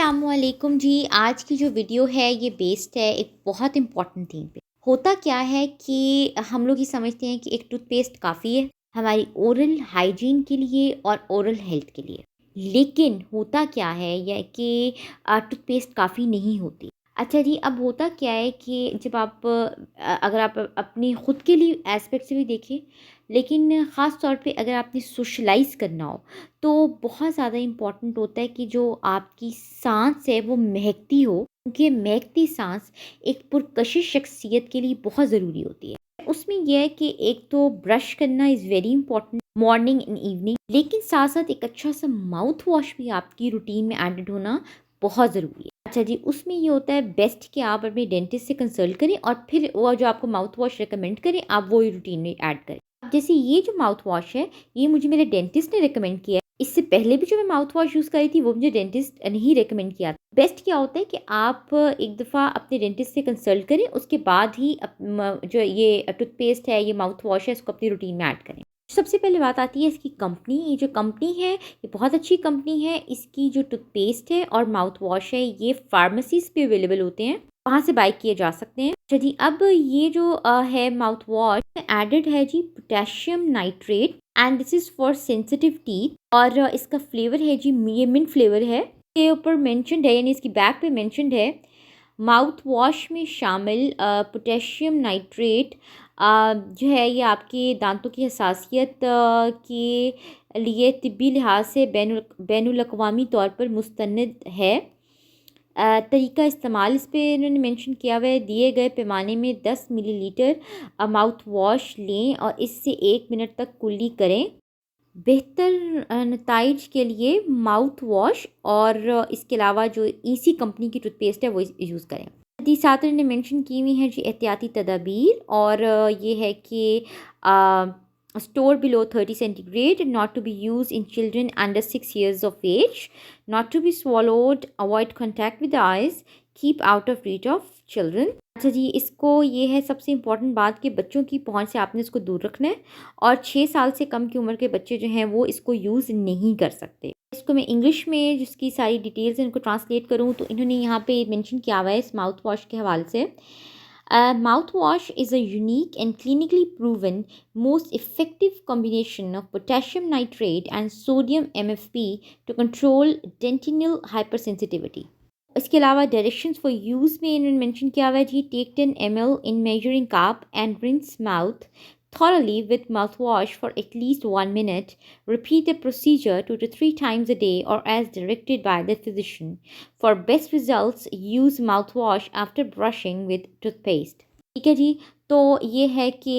अस्सलामुअलैकुम जी। आज की जो वीडियो है ये बेस्ड है एक बहुत इम्पॉर्टेंट थीम पे। होता क्या है कि हम लोग ये समझते हैं कि एक टूथपेस्ट काफ़ी है हमारी ओरल हाइजीन के लिए और ओरल हेल्थ के लिए। लेकिन होता क्या है यह कि टूथपेस्ट काफ़ी नहीं होती। अच्छा जी, अब होता क्या है कि जब आप अगर आप अपनी ख़ुद के लिए एस्पेक्ट से भी देखें, लेकिन ख़ास तौर पे अगर आपने सोशलाइज़ करना हो तो बहुत ज़्यादा इम्पॉर्टेंट होता है कि जो आपकी साँस है वो महकती हो, क्योंकि महकती साँस एक पुरकशिश शख्सियत के लिए बहुत ज़रूरी होती है। उसमें यह है कि एक तो ब्रश करना is very important morning and evening, लेकिन साथ-साथ एक अच्छा-सा माउथ वॉश भी आपकी रूटीन में एडेड होना बहुत ज़रूरी है। अच्छा जी, उसमें ये होता है बेस्ट कि आप अपने डेंटिस्ट से कंसल्ट करें और फिर वो जो आपको माउथ वॉश रिकमेंड करें, आप वो ही रूटीन में ऐड करें। अब जैसे ये जो माउथ वॉश है, ये मुझे मेरे डेंटिस्ट ने रिकमेंड किया है। इससे पहले भी जो मैं माउथ वॉश यूज़ करी थी वो मुझे डेंटिस्ट ने ही रिकमेंड किया था। बेस्ट क्या होता है कि आप एक दफ़ा अपने डेंटिस्ट से कंसल्ट करें, उसके बाद ही जो ये टूथपेस्ट है, ये माउथ वॉश है, इसको अपनी रूटीन में ऐड करें। सबसे पहले बात आती है इसकी कंपनी। ये जो कंपनी है ये बहुत अच्छी कंपनी है। इसकी जो टूथपेस्ट है और माउथ वॉश है ये फार्मेसीज़ पे अवेलेबल होते हैं, वहाँ से बाय किए जा सकते हैं। अच्छा जी, अब ये जो है माउथ वॉश एडेड है जी potassium nitrate and this is for sensitive teeth और इसका फ्लेवर है जी ये मिंट फ्लेवर है। के ऊपर मेंशन्ड है, यानी इसकी बैक पे मेंशन्ड है माउथ वॉश में शामिल पोटेशियम नाइट्रेट जो है ये आपके दांतों की हसासियत के लिए तिब्बी लिहाज से बैनुल अक़वामी तौर पर मुस्तनद है। तरीका इस्तेमाल इस पे इन्होंने मेंशन किया हुआ है, दिए गए पैमाने में 10 मिलीलीटर माउथ वॉश लें और इससे 1 मिनट तक कुल्ली करें। बेहतर नताइज के लिए माउथ वॉश और इसके अलावा जो इसी कंपनी की टूथपेस्ट है वो यूज़ करें। दी साथ ने मेंशन की हुई है जी एहतियाती तदाबीर और ये है कि store below 30 centigrade, not to be use in children under 6 years of age, not to be swallowed, avoid contact with eyes, keep out of reach of children. अच्छा जी, इसको ये है सबसे इम्पॉर्टेंट बात कि बच्चों की पहुंच से आपने इसको दूर रखना है और 6 साल से कम की उम्र के बच्चे जो हैं वो इसको यूज़ नहीं कर सकते। इसको मैं इंग्लिश में जिसकी सारी डिटेल्स इनको ट्रांसलेट करूँ तो इन्होंने यहाँ पे मेंशन किया हुआ है इस माउथ वॉश के हवाले से। Mouthwash is a unique and clinically proven most effective combination of potassium nitrate and sodium MFP to control dentinal hypersensitivity. इसके अलावा डायरेक्शंस फॉर यूज़ में इन्होंने मेंशन किया हुआ है जी take 10 ml in measuring cup and rinse mouth thoroughly with mouthwash for at least 1 minute. Repeat the procedure 2 to 3 times a day or as directed by the physician. For best results, use mouthwash after brushing with toothpaste. ठीक है जी, तो ये है कि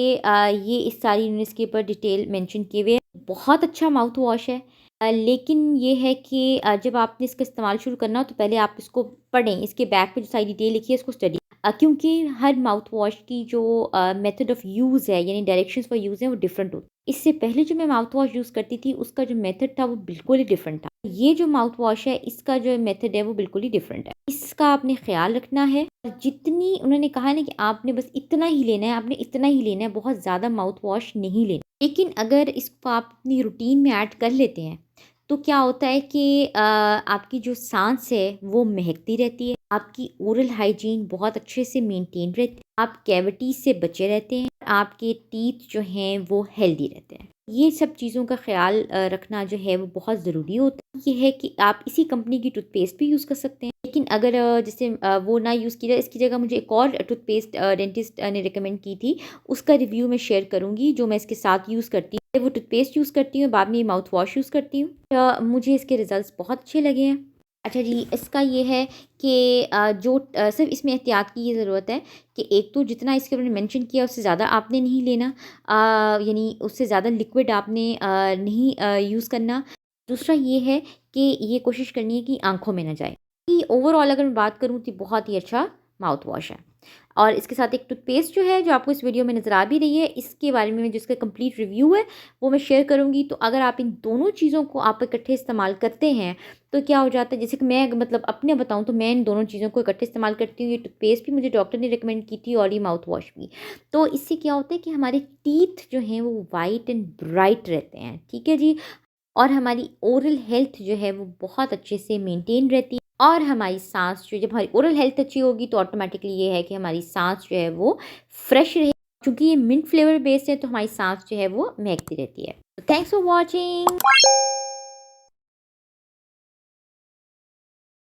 ये इस सारी इन्होंने इसके ऊपर डिटेल मेंशन किए हुए हैं। बहुत अच्छा माउथ वॉश है। लेकिन ये है कि जब आपने इसका इस्तेमाल शुरू करना हो तो पहले आप इसको पढ़ें, इसके बैक पे जो सारी डिटेल लिखी है इसको स्टडी, क्योंकि हर माउथ वॉश की जो मेथड ऑफ़ यूज़ है यानी डायरेक्शंस फॉर यूज़ है वो डिफरेंट होती है। इससे पहले जो मैं माउथ वॉश यूज़ करती थी उसका जो मेथड था वो बिल्कुल ही डिफरेंट था। ये जो माउथ वॉश है इसका जो मेथड है वो बिल्कुल ही डिफरेंट है। इसका आपने ख़्याल रखना है और जितनी उन्होंने कहा है ना कि आपने बस इतना ही लेना है, आपने इतना ही लेना है, बहुत ज़्यादा माउथ वॉश नहीं लेना। लेकिन अगर इसको आप अपनी रूटीन में ऐड कर लेते हैं तो क्या होता है कि आपकी जो सांस है वो महकती रहती है, आपकी ओरल हाइजीन बहुत अच्छे से मेंटेन रहती है, आप कैविटीज से बचे रहते हैं, आपके टीथ जो हैं वो हेल्दी रहते हैं। ये सब चीज़ों का ख्याल रखना जो है वो बहुत ज़रूरी होता है। ये है कि आप इसी कंपनी की टूथपेस्ट भी यूज़ कर सकते हैं, लेकिन अगर जैसे वो ना यूज़ की जाए, इसकी जगह मुझे एक और टूथपेस्ट डेंटिस्ट ने रिकमेंड की थी, उसका रिव्यू मैं शेयर करूँगी जो मैं इसके साथ यूज़ करती हूँ। वो टूथपेस्ट यूज़ करती हूँ, बाद में ये माउथ वॉश यूज़ करती हूँ। मुझे इसके रिज़ल्ट्स बहुत अच्छे लगे हैं। अच्छा जी, इसका ये है कि सिर्फ इसमें एहतियात की ये ज़रूरत है कि एक तो जितना इसके उन्होंने मेंशन किया उससे ज़्यादा आपने नहीं लेना, यानी उससे ज़्यादा लिक्विड आपने नहीं यूज़ करना। दूसरा ये है कि ये कोशिश करनी है कि आँखों में ना जाए। कि ओवरऑल अगर मैं बात करूँ तो बहुत ही अच्छा माउथ वॉश है। और इसके साथ एक टूथपेस्ट जो है जो आपको इस वीडियो में नज़र आ भी रही है, इसके बारे में जिसका कंप्लीट रिव्यू है वो मैं शेयर करूँगी। तो अगर आप इन दोनों चीज़ों को आप इकट्ठे इस्तेमाल करते हैं तो क्या हो जाता है, जैसे कि मैं मतलब अपने बताऊँ तो मैं इन दोनों चीज़ों को इकट्ठे इस्तेमाल करती हूँ। ये टूथपेस्ट भी मुझे डॉक्टर ने रिकमेंड की थी और ये माउथ वॉश भी। तो इससे क्या होता है कि हमारे टीथ जो हैं वो वाइट एंड ब्राइट रहते हैं, ठीक है जी, और हमारी ओरल हेल्थ जो है वो बहुत अच्छे से मेंटेन रहती है। और हमारी सांस जो, जब हमारी ओरल हेल्थ अच्छी होगी तो ऑटोमेटिकली ये है कि हमारी सांस जो है वो फ्रेश रहे। क्योंकि ये मिंट फ्लेवर बेस्ड है तो हमारी सांस जो है वो महकती रहती है। Thanks for watching.